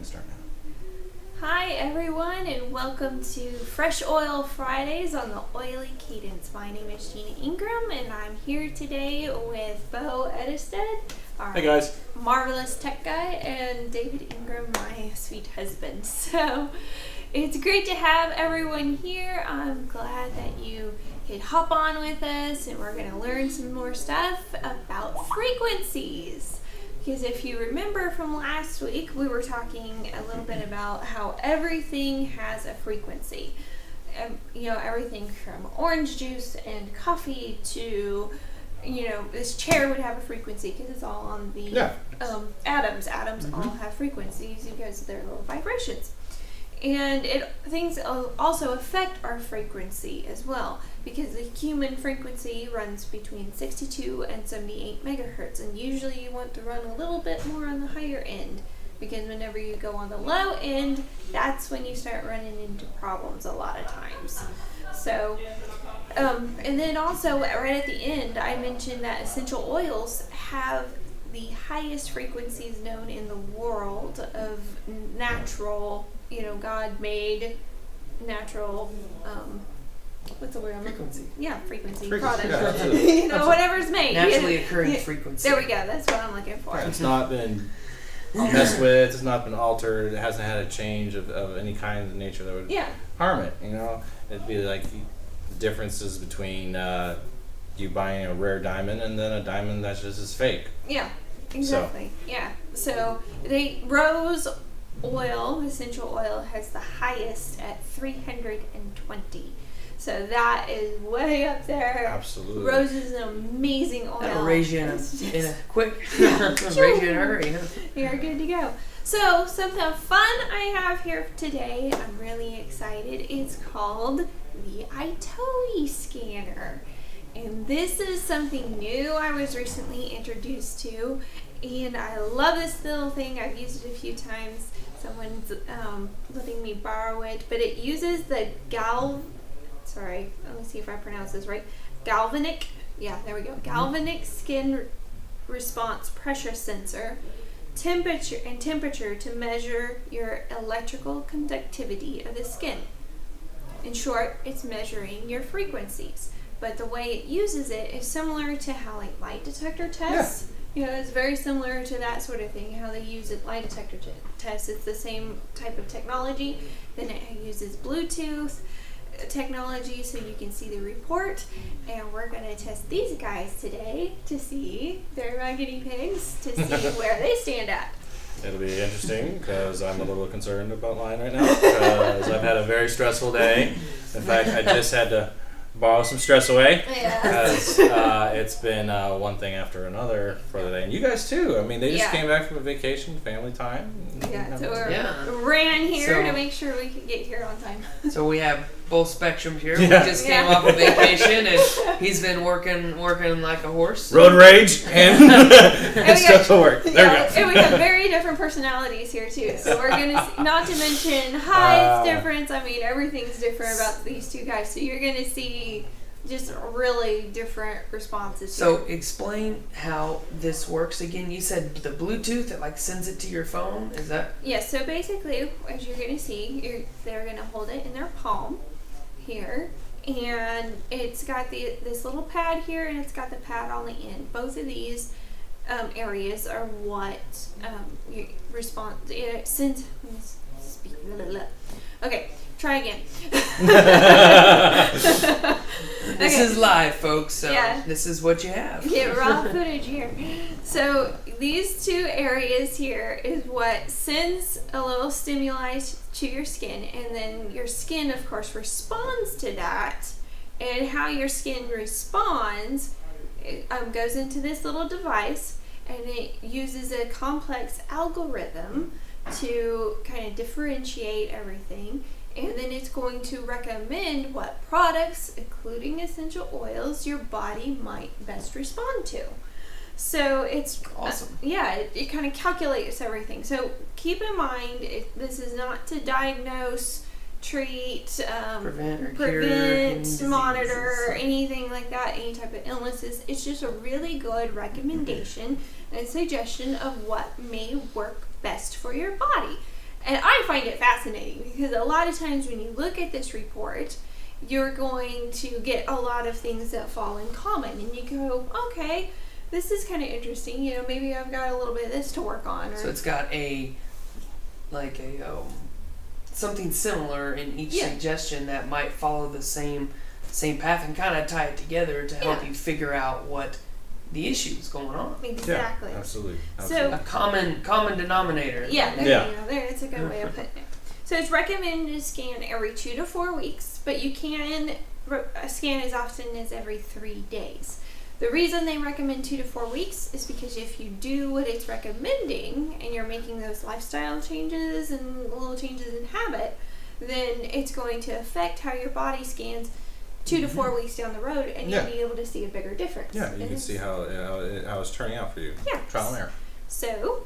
can start now. Hi everyone, and welcome to Fresh Oil Fridays on the Oily Cadence. My name is Gina Ingram, and I'm here today with Bo Edisted, our Hey guys. marvelous tech guy, and David Ingram, my sweet husband. So it's great to have everyone here. I'm glad that you could hop on with us, and we're going to learn some more stuff about frequencies. Because if you remember from last week, we were talking a little bit about how everything has a frequency. Everything from orange juice and coffee to, this chair would have a frequency because it's all on the atoms. Atoms all have frequencies because they're little vibrations. And things also affect our frequency as well, because the human frequency runs between 62 and 78 megahertz, and usually you want to run a little bit more on the higher end, because whenever you go on the low end, that's when you start running into problems a lot of times. So, and then also right at the end, I mentioned that essential oils have the highest frequencies known in the world of natural, God-made natural, what's the word? Frequency. Yeah, frequency Frequency, product. yeah, whatever's made. Naturally occurring frequency. There we go. That's what I'm looking for. It's not been messed with. It's not been altered. It hasn't had a change of any kind of nature that would harm it. It'd be like the differences between you buying a rare diamond and then a diamond that's just as fake. Yeah, exactly. So rose oil, essential oil, has the highest at 320. So that is way up there. Absolutely. Rose is an amazing oil. That'll raise you in a quick, raise you in a hurry. You're good to go. So something fun I have here today, I'm really excited. It's called the iToE scanner. And this is something new I was recently introduced to. And I love this little thing. I've used it a few times. Someone's letting me borrow it. But it uses the let me see if I pronounce this right. Galvanic skin response pressure sensor, temperature to measure your electrical conductivity of the skin. In short, it's measuring your frequencies. But the way it uses it is similar to how light detector tests. It's very similar to that sort of thing, how they use it, light detector tests. It's the same type of technology. Then it uses Bluetooth technology so you can see the report. And we're going to test these guys today to see, they're my guinea pigs, to see where they stand at. It'll be interesting because I'm a little concerned about mine right now because I've had a very stressful day. In fact, I just had to borrow some stress away because it's been one thing after another for the day. And you guys too. I mean, they just came back from a vacation, family time. So we ran here to make sure we could get here on time. So we have both spectrums here. We just came off a vacation, and he's been working like a horse. Road rage and stressful work. There we go. And we have very different personalities here too. So we're gonna see, not to mention height difference. I mean, everything's different about these two guys. So you're gonna see just really different responses. So explain how this works again. You said the Bluetooth that sends it to your phone. Is that? Yes. So basically, as you're gonna see, they're gonna hold it in their palm here, and it's got this little pad here, and it's got the pad on the end. Both of these areas are what you respond. It sends. Okay, try again. This is live, folks, so this is what you have. Get raw footage here. So these two areas here is what sends a little stimuli to your skin, and then your skin, of course, responds to that. And how your skin responds, it goes into this little device, and it uses a complex algorithm to kind of differentiate everything. And then it's going to recommend what products, including essential oils, your body might best respond to. So it's awesome. It kind of calculates everything. So keep in mind, this is not to diagnose, treat, prevent, monitor, or anything like that, any type of illnesses. It's just a really good recommendation and suggestion of what may work best for your body. And I find it fascinating because a lot of times when you look at this report, you're going to get a lot of things that fall in common. And you go, okay, this is kind of interesting. You know, maybe I've got a little bit of this to work on. Or, So it's got something similar in each suggestion that might follow the same path and kind of tie it together to help you figure out what the issue is going on. Exactly. Yeah, absolutely. So a common denominator. Yeah, there it's a good way of putting it. So it's recommended to scan every 2 to 4 weeks, but you can scan as often as every 3 days. The reason they recommend 2 to 4 weeks is because if you do what it's recommending and you're making those lifestyle changes and little changes in habit, then it's going to affect how your body scans 2 to 4 weeks down the road, and you'll be able to see a bigger difference. Yeah, you can see how it's turning out for you. Yeah. Trial and error. So,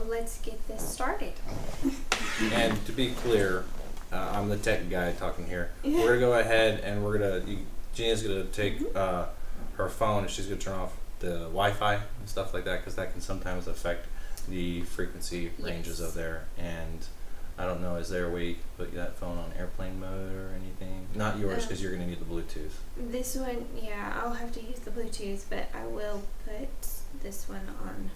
let's get this started. And to be clear, I'm the tech guy talking here. We're gonna go ahead and Gina's gonna take her phone and she's gonna turn off the Wi-Fi and stuff like that, because that can sometimes affect the frequency ranges of there. And I don't know, is there a way you can put that phone on airplane mode or anything? Not yours, because you're gonna need the Bluetooth. This one, I'll have to use the Bluetooth, but I will put this one on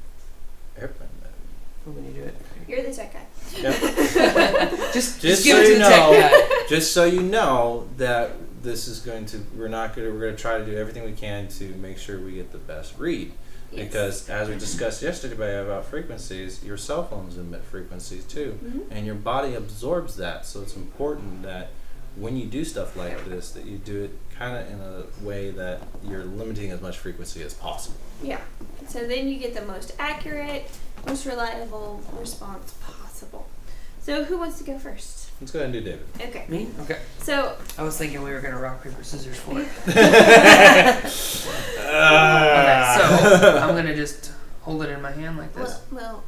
Airplane mode. When you do it. You're the tech guy. Yep. Just so give it to the tech guy. Just so you know that this is we're gonna try to do everything we can to make sure we get the best read. Yes. Because as we discussed yesterday about frequencies, your cell phones emit frequencies too, and your body absorbs that. So it's important that when you do stuff like this, that you do it kind of in a way that you're limiting as much frequency as possible. Yeah. So then you get the most accurate, most reliable response possible. So who wants to go first? Let's go ahead and do David. Okay. Me? Okay. So I was thinking we were going to rock, paper, scissors for it. Okay, so I'm going to just hold it in my hand like this. Well,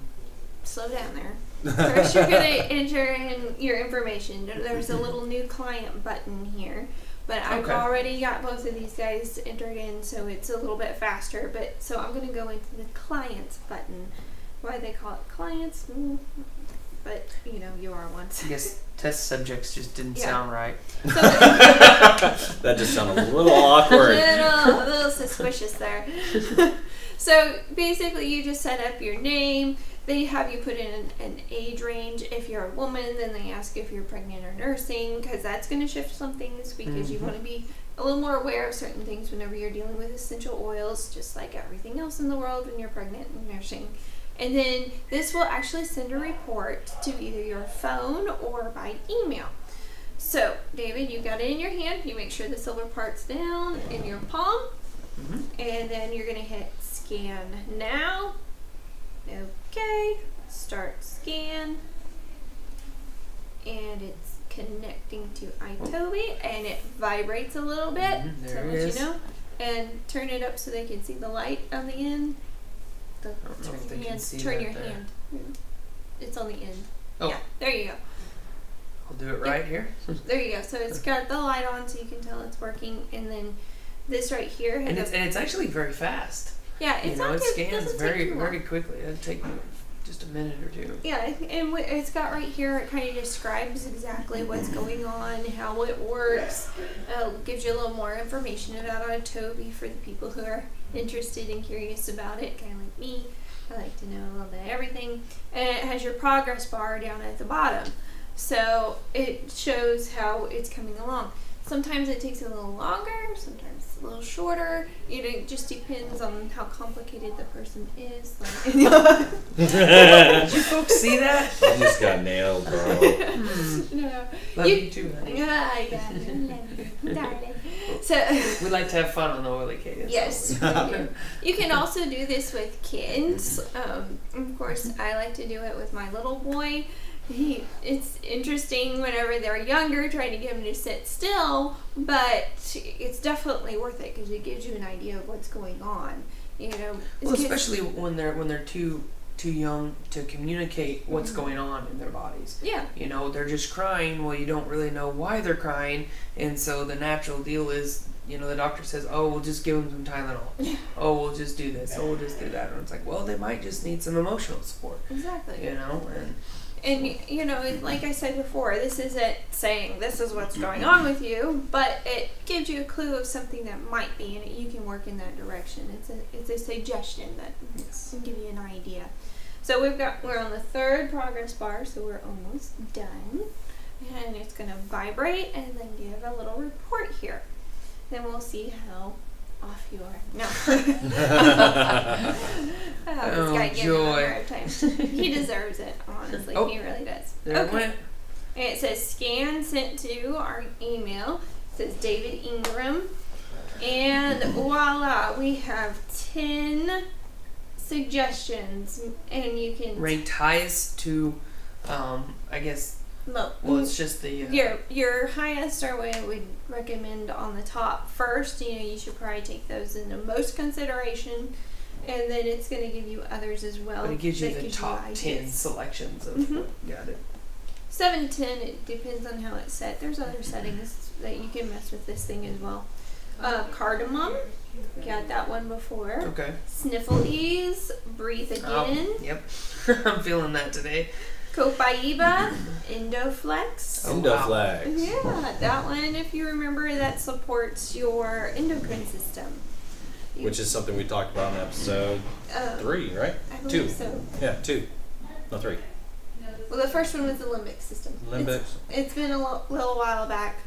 slow down there. First, you're going to enter in your information. There's a little new client button here, but I've already got both of these guys entered in, so it's a little bit faster. But so I'm going to go into the clients button. Why they call it clients? But you are one. I guess test subjects just didn't sound right. So that just sounded a little awkward. A little suspicious there. So basically, you just set up your name. They have you put in an age range. If you're a woman, then they ask if you're pregnant or nursing, because that's going to shift some things, because you want to be a little more aware of certain things whenever you're dealing with essential oils, just like everything else in the world when you're pregnant and nursing. And then this will actually send a report to either your phone or by email. So, David, you got it in your hand. You make sure the silver part's down in your palm. And then you're going to hit scan now. Okay. Start scan. And it's connecting to iToby. And it vibrates a little bit to let you know. And turn it up so they can see the light on the end. Turn your hand. It's on the end. Oh. Yeah, there you go. I'll do it right here. There you go. So it's got the light on, so you can tell it's working. And then this right here. And it's actually very fast. Yeah, it's it scans very quickly. It'll take just a minute or two. Yeah, and it's got right here, it kind of describes exactly what's going on, how it works. Gives you a little more information about iToby for the people who are interested and curious about it, kind of like me. I like to know a little bit of everything. And it has your progress bar down at the bottom. So it shows how it's coming along. Sometimes it takes a little longer, sometimes a little shorter. It just depends on how complicated the person is. Did you folks see that? You just got nailed, bro. No. Love you too, honey. Yeah, I got it. Darling. So we like to have fun on the Oily Cadence. Yes, we do. You can also do this with kids. Of course, I like to do it with my little boy. It's interesting whenever they're younger, trying to get them to sit still, but it's definitely worth it because it gives you an idea of what's going on. Well, especially when they're too young to communicate what's going on in their bodies. Yeah. They're just crying. Well, you don't really know why they're crying, and so the natural deal is, the doctor says, "Oh, we'll just give them some Tylenol. Oh, we'll just do this. Oh, we'll just do that." And it's like, well, they might just need some emotional support. Exactly. And, like I said before, this isn't saying this is what's going on with you, but it gives you a clue of something that might be, and you can work in that direction. It's a suggestion that can give you an idea. So we're on the 3rd progress bar, so we're almost done. And it's going to vibrate and then give a little report here. Then we'll see how off you are. No. This guy gave me a hard time. He deserves it, honestly. He really does. There it went. And it says scan sent to our email. It says David Ingram. And voila, we have 10 suggestions. And you can... Ranked highest to, I guess... No. Well, it's just the... Your highest are what I would recommend on the top first. You should probably take those into most consideration. And then it's going to give you others as well. But it gives you the top 10 selections of got it. 7 to 10, it depends on how it's set. There's other settings that you can mess with this thing as well. Cardamom. Got that one before. Okay. Sniffle ease. Breathe again. Yep. I'm feeling that today. Copaiba, Endoflex. Endoflex. Yeah, that one, if you remember, that supports your endocrine system. Which is something we talked about in episode 3, right? I believe 2. So. Yeah, 2. No, 3. Well, the first one was the limbic system. It's been a little while back,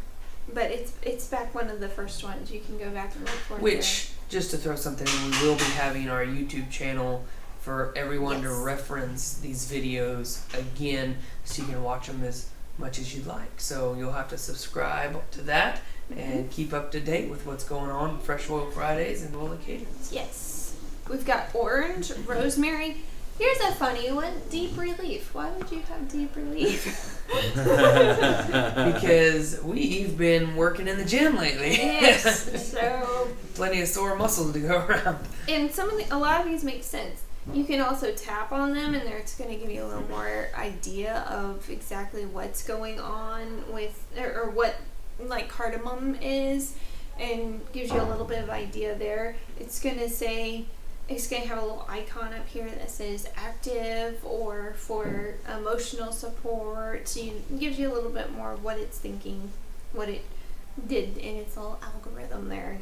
but it's back one of the first ones. You can go back and look for it. Which, just to throw something in, we will be having our YouTube channel for everyone to reference these videos again, so you can watch them as much as you'd like. So you'll have to subscribe to that and keep up to date with what's going on Fresh Oil Fridays and Oil Occasions. Yes. We've got orange, rosemary. Here's a funny one, deep relief. Why would you have deep relief? Because we've been working in the gym lately. Yes. So plenty of sore muscles to go around. And a lot of these make sense. You can also tap on them, and it's going to give you a little more idea of exactly what's going on with, or what like cardamom is, and gives you a little bit of idea there. It's going to have a little icon up here that says active or for emotional support. So it gives you a little bit more of what it's thinking, what it did in its little algorithm there,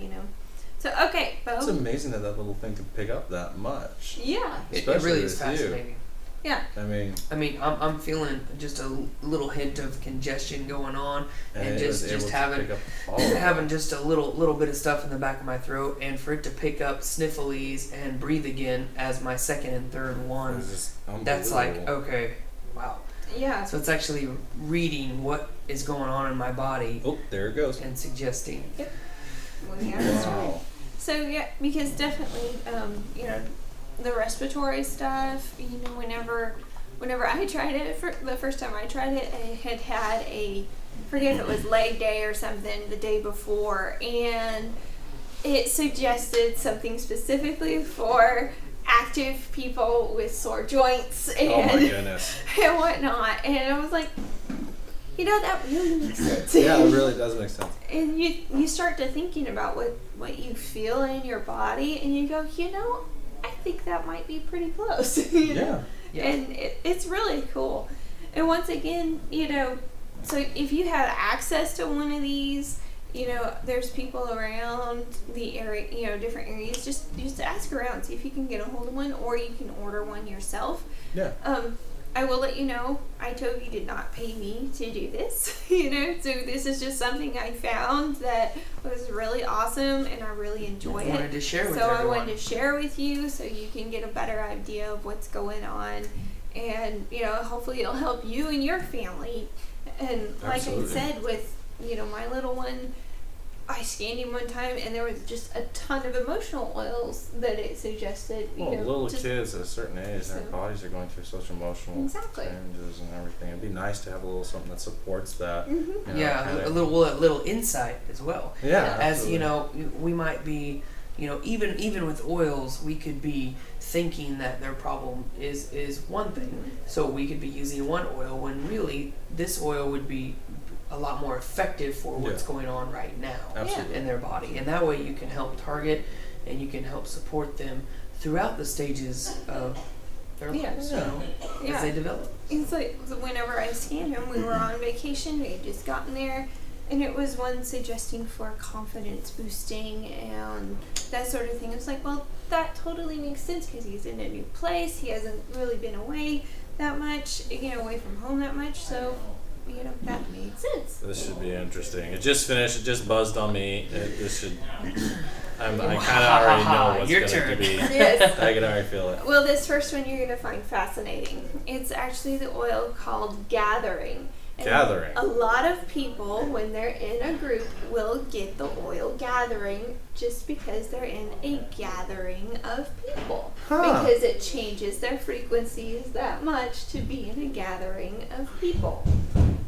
So, okay, Bo. It's amazing that little thing can pick up that much. Yeah. It really is fascinating. Yeah. I mean, I'm feeling just a little hint of congestion going on, and just having just a little bit of stuff in the back of my throat, and for it to pick up sniffles and breathe again as my second and third one, that's like, okay, wow. Yeah. So it's actually reading what is going on in my body. Oh, there it goes. And suggesting. Yep. Well, yeah, that's right. So yeah, because definitely, the respiratory stuff, whenever I tried it, for the first time I tried it, I had forget if it was leg day or something the day before, and it suggested something specifically for active people with sore joints and, oh my goodness. and whatnot. And I was like, that really makes sense. Yeah, it really does make sense. And you start to thinking about what you feel in your body, and you go, I think that might be pretty close. Yeah. And it's really cool. And once again, so if you have access to one of these, there's people around the area, different areas, just ask around, see if you can get a hold of one, or you can order one yourself. Yeah. I will let you know, iToby did not pay me to do this, so this is just something I found that was really awesome, and I really enjoy it. I wanted to share with everyone. I wanted to share with you so you can get a better idea of what's going on, and, hopefully it'll help you and your family. And like I said, with, my little one, I scanned him one time, and there was just a ton of emotional oils that it suggested. Little kids at a certain age, their bodies are going through such emotional changes and everything. It'd be nice to have a little something that supports that. Mm-hmm. A little insight as well. Yeah. As we might be, even with oils, we could be thinking that their problem is one thing. So we could be using one oil when really this oil would be a lot more effective for what's going on right now in their body. And that way you can help target and you can help support them throughout the stages of their lives, as they develop. It's like whenever I scan him, we were on vacation, we had just gotten there, and it was one suggesting for confidence boosting and that sort of thing. It's like, well, that totally makes sense because he's in a new place. He hasn't really been away that much, away from home that much. So, that made sense. This should be interesting. It just finished. It just buzzed on me. This should. I kind of already know what's going to be. Yes. I can already feel it. Well, this first one you're going to find fascinating. It's actually the oil called Gathering. And Gathering. A lot of people, when they're in a group, will get the oil Gathering just because they're in a gathering of people. Because it changes their frequencies that much to be in a gathering of people.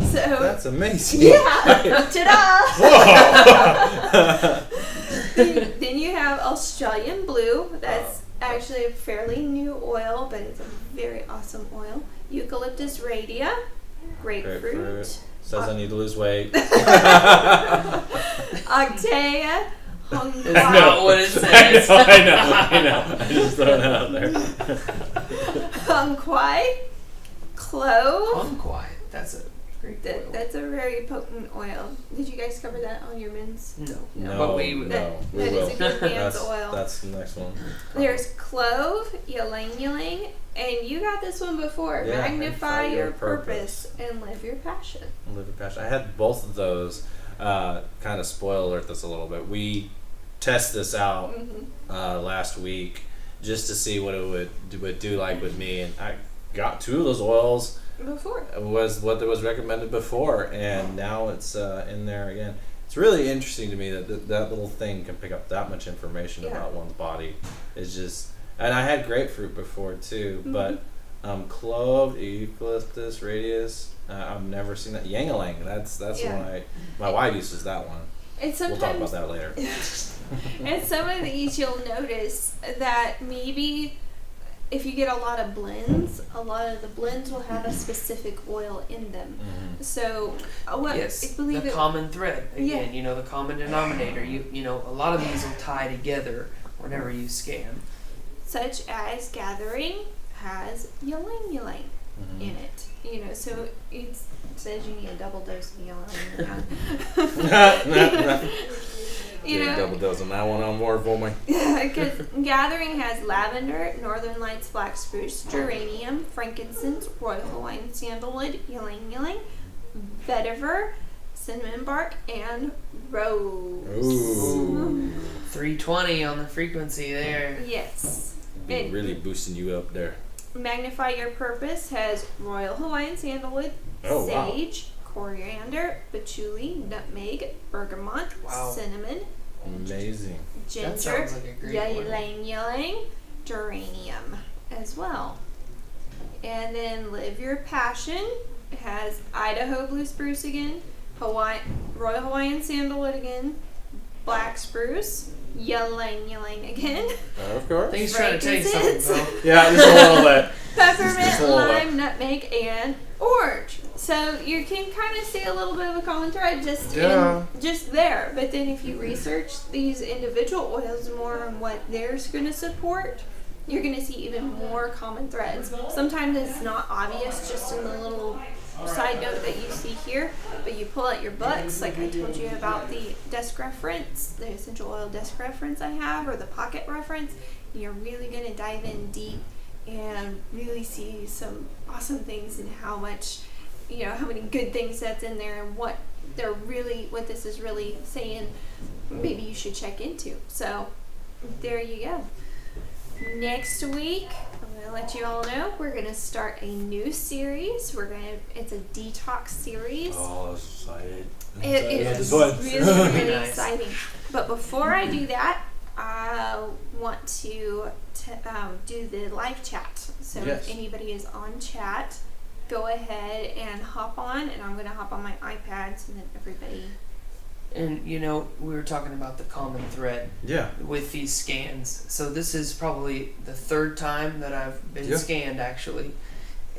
So that's amazing. Yeah. Ta-da! Then you have Australian Blue. That's actually a fairly new oil, but it's a very awesome oil. Eucalyptus Radia. Grapefruit. Says I need to lose weight. Octea. It's not what it says. I know. I just throwing it out there. Hung Quai. Clove. Hung Quai. That's a great oil. That's a very potent oil. Did you guys cover that on your mints? No. But we will. That is a good man's oil. That's the next one. There's clove, ylang ylang, and you got this one before. Yeah, Magnify your purpose and live your passion. Live your passion. I had both of those. Kind of spoil alert this a little bit. We test this out last week just to see what it would do like with me, and I got 2 of those oils. Before was what was recommended before, and now it's in there again. It's really interesting to me that that little thing can pick up that much information about one's body. It's just, and I had grapefruit before too, but clove, eucalyptus, radius. I've never seen that. Yang-a-lang. That's one my wife uses that one. And we'll talk about that later. And some of these you'll notice that maybe if you get a lot of the blends will have a specific oil in them. So, I believe the common thread again. The common denominator. A lot of these will tie together whenever you scan. Such as Gathering has ylang ylang in it. So it says you need a double dose of ylang ylang. Double dose on that one on board for me. Because Gathering has lavender, northern lights, black spruce, geranium, frankincense, royal Hawaiian sandalwood, ylang ylang, vetiver, cinnamon bark, and rose. Ooh. 320 on the frequency there. Yes. Really boosting you up there. Magnify Your Purpose has royal Hawaiian sandalwood, sage, coriander, patchouli, nutmeg, bergamot, cinnamon, amazing, ginger, like ylang ylang, geranium as well. And then Live Your Passion has Idaho blue spruce again, royal Hawaiian sandalwood again, black spruce, ylang ylang again. Of course. He's trying to take something, though. Yeah, just a little bit. Peppermint, lime, nutmeg, and orange. So you can kind of see a little bit of a common thread just there. But then if you research these individual oils more on what they're going to support, you're going to see even more common threads. Sometimes it's not obvious just in the little side note that you see here, but you pull out your books, like I told you about the desk reference, the essential oil desk reference I have, or the pocket reference, and you're really going to dive in deep and really see some awesome things and how much, how many good things that's in there and what this is really saying maybe you should check into. So there you go. Next week, I'm going to let you all know we're going to start a new series. It's a detox series. Oh, excited. It is really exciting. But before I do that, I want to do the live chat. So if anybody is on chat, go ahead and hop on, and I'm going to hop on my iPad so that everybody... And, we were talking about the common thread with these scans. So this is probably the 3rd time that I've been scanned, actually.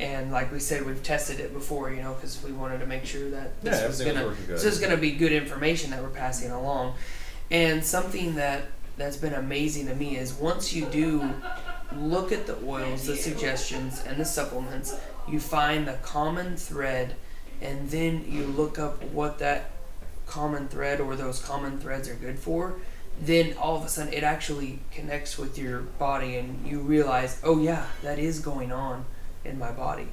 And like we said, we've tested it before, because we wanted to make sure that this is going to be good information that we're passing along. And something that's been amazing to me is once you do look at the oils, the suggestions, and the supplements. You find the common thread, and then you look up what that common thread or those common threads are good for. Then all of a sudden it actually connects with your body, and you realize, oh yeah, that is going on in my body.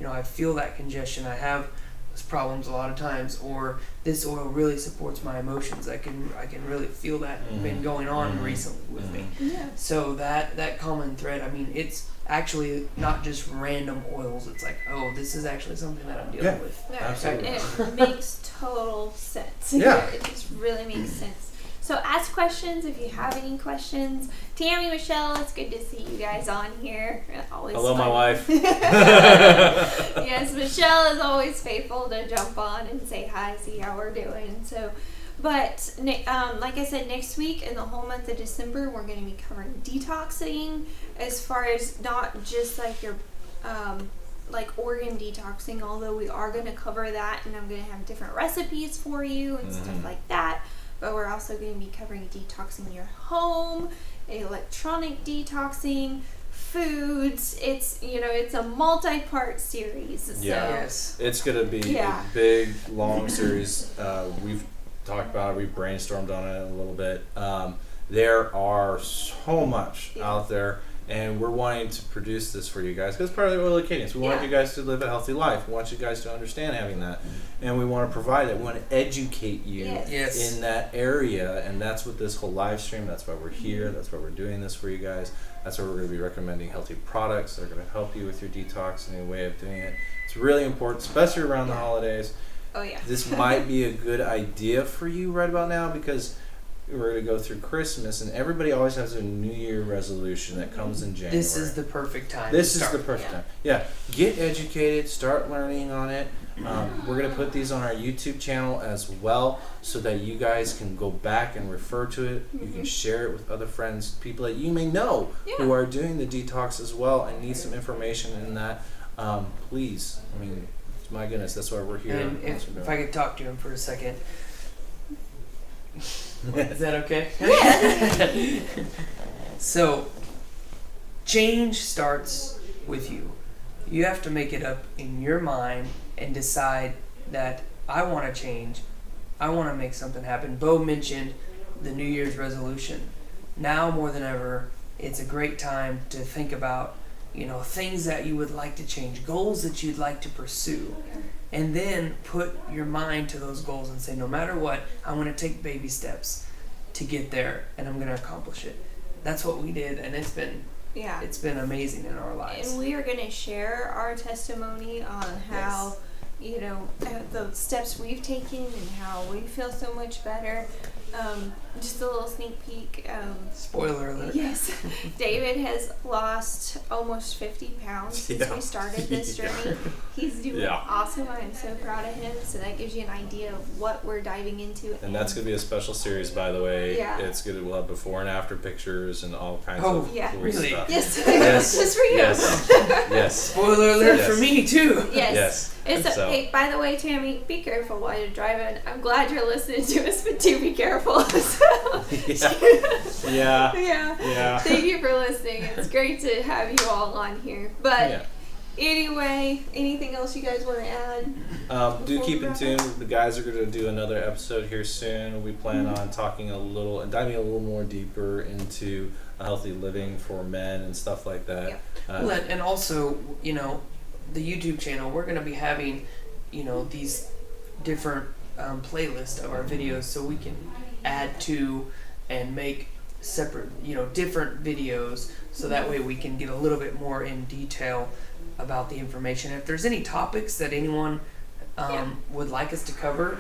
I feel that congestion. I have those problems a lot of times, or this oil really supports my emotions. I can really feel that been going on recently with me. Yeah. So that common thread, it's actually not just random oils. It's like, oh, this is actually something that I'm dealing with. Yeah, Absolutely. it makes total sense. Yeah. It just really makes sense. So ask questions if you have any questions. Tammy, Michelle, it's good to see you guys on here. Always Hello, fun. my wife. Yes, Michelle is always faithful to jump on and say hi, see how we're doing. So, but like I said, next week and the whole month of December, we're going to be covering detoxing, as far as not just like your like organ detoxing, although we are going to cover that, and I'm going to have different recipes for you and stuff like that. But we're also going to be covering detoxing your home, electronic detoxing, foods. It's it's a multi-part series. So. Yes. It's going to be a big, long series. We've talked about it. We've brainstormed on it a little bit. There are so much out there, and we're wanting to produce this for you guys because part of the Oily Cadence. We want you guys to live a healthy life. We want you guys to understand having that, and we want to provide it. We want to educate you in that area, and that's what this whole live stream. That's why we're here. That's why we're doing this for you guys. That's why we're going to be recommending healthy products that are going to help you with your detox and your way of doing it. It's really important, especially around the holidays. Oh yeah. This might be a good idea for you right about now because we're going to go through Christmas, and everybody always has a New Year resolution that comes in January. This is the perfect time. This is the perfect time. Yeah, get educated, start learning on it. We're going to put these on our YouTube channel as well so that you guys can go back and refer to it. You can share it with other friends, people that you may know who are doing the detox as well and need some information in that. Please, my goodness, that's why we're here. And if I could talk to him for a second. Is that okay? Yeah. So, change starts with you. You have to make it up in your mind and decide that I want to change. I want to make something happen. Bo mentioned the New Year's resolution. Now more than ever, it's a great time to think about, things that you would like to change, goals that you'd like to pursue. And then put your mind to those goals and say, no matter what, I'm going to take baby steps to get there, and I'm going to accomplish it. That's what we did, and it's been amazing in our lives. And we are going to share our testimony on how, the steps we've taken and how we feel so much better. Just a little sneak peek. Spoiler alert. Yes. David has lost almost 50 pounds since we started this journey. He's doing awesome. I'm so proud of him. So that gives you an idea of what we're diving into. And that's going to be a special series, by the way. Yeah. We'll have before and after pictures and all kinds of cool really? stuff. Yes. Yes. Just for you. Yes. Spoiler alert for me, too. Yes. Hey, by the way, Tammy, be careful while you're driving. I'm glad you're listening to us, but do be careful. Yeah. Thank you for listening. It's great to have you all on here. But anyway, anything else you guys want to add? Do keep in tune. The guys are going to do another episode here soon. We plan on talking a little and diving a little more deeper into healthy living for men and stuff like that. And also, the YouTube channel, we're going to be having, these different playlists of our videos so we can add to and make separate, different videos so that way we can get a little bit more in detail about the information. If there's any topics that anyone would like us to cover,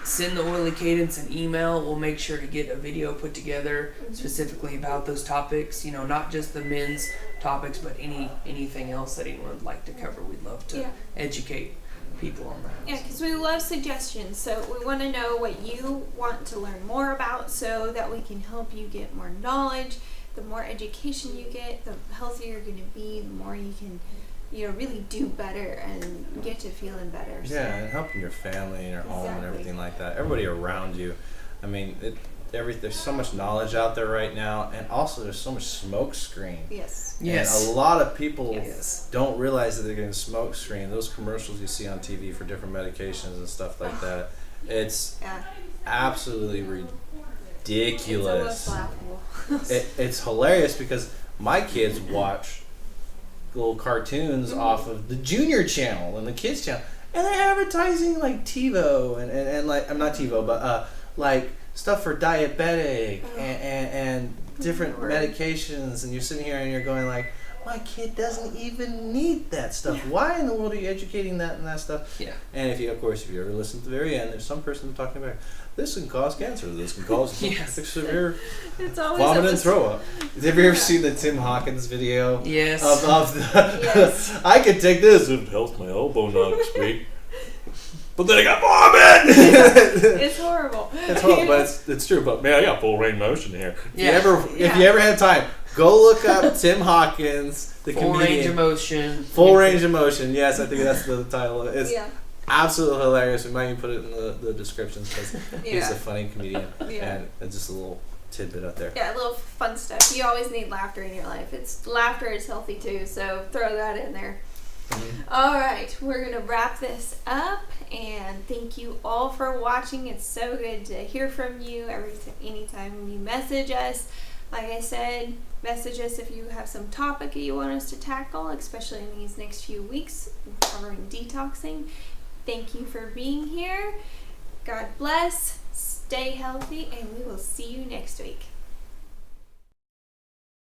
send the Oily Cadence an email. We'll make sure to get a video put together specifically about those topics, not just the men's topics, but anything else that anyone would like to cover. We'd love to educate people on that. Yeah, because we love suggestions. So we want to know what you want to learn more about so that we can help you get more knowledge. The more education you get, the healthier you're going to be, the more you can really do better and get to feeling better. Yeah, and helping your family and your home and everything like that. Everybody around you. there's so much knowledge out there right now, and also there's so much smoke screen. Yes. Yes. And a lot of people Yes. don't realize that they're getting smoke screen. Those commercials you see on TV for different medications and stuff like that, it's absolutely ridiculous. It's almost laughable. It's hilarious because my kids watch little cartoons off of the Junior channel and the Kids channel, and they're advertising like TiVo and like, I'm not TiVo, but like stuff for diabetic and different medications, and you're sitting here and you're going like, my kid doesn't even need that stuff. Yeah. Why in the world are you educating that and that stuff? Yeah. And if you ever listen to the very end, there's some person talking about this can cause cancer, this can cause severe It's always vomit and throw up. Have you ever seen the Tim Hawkins video? Yes. Of the Yes. I could take this, it helps my elbow next week. But then I got vomit. It's horrible. It's horrible, but it's true. But man, I got full range motion here. Yeah. If you ever have time, go look up Tim Hawkins, the Full comedian. range of motion. Full range of motion. Yes, I think that's the title. It's Yeah. absolutely hilarious. We might even put it in the descriptions because he's Yeah. a funny comedian, Yeah. and it's just a little tidbit out there. Yeah, a little fun stuff. You always need laughter in your life. Laughter is healthy too, so throw that in there. All right, we're gonna wrap this up, and thank you all for watching. It's so good to hear from you anytime you message us. Like I said, message us if you have some topic that you want us to tackle, especially in these next few weeks covering detoxing. Thank you for being here. God bless. Stay healthy, and we will see you next week.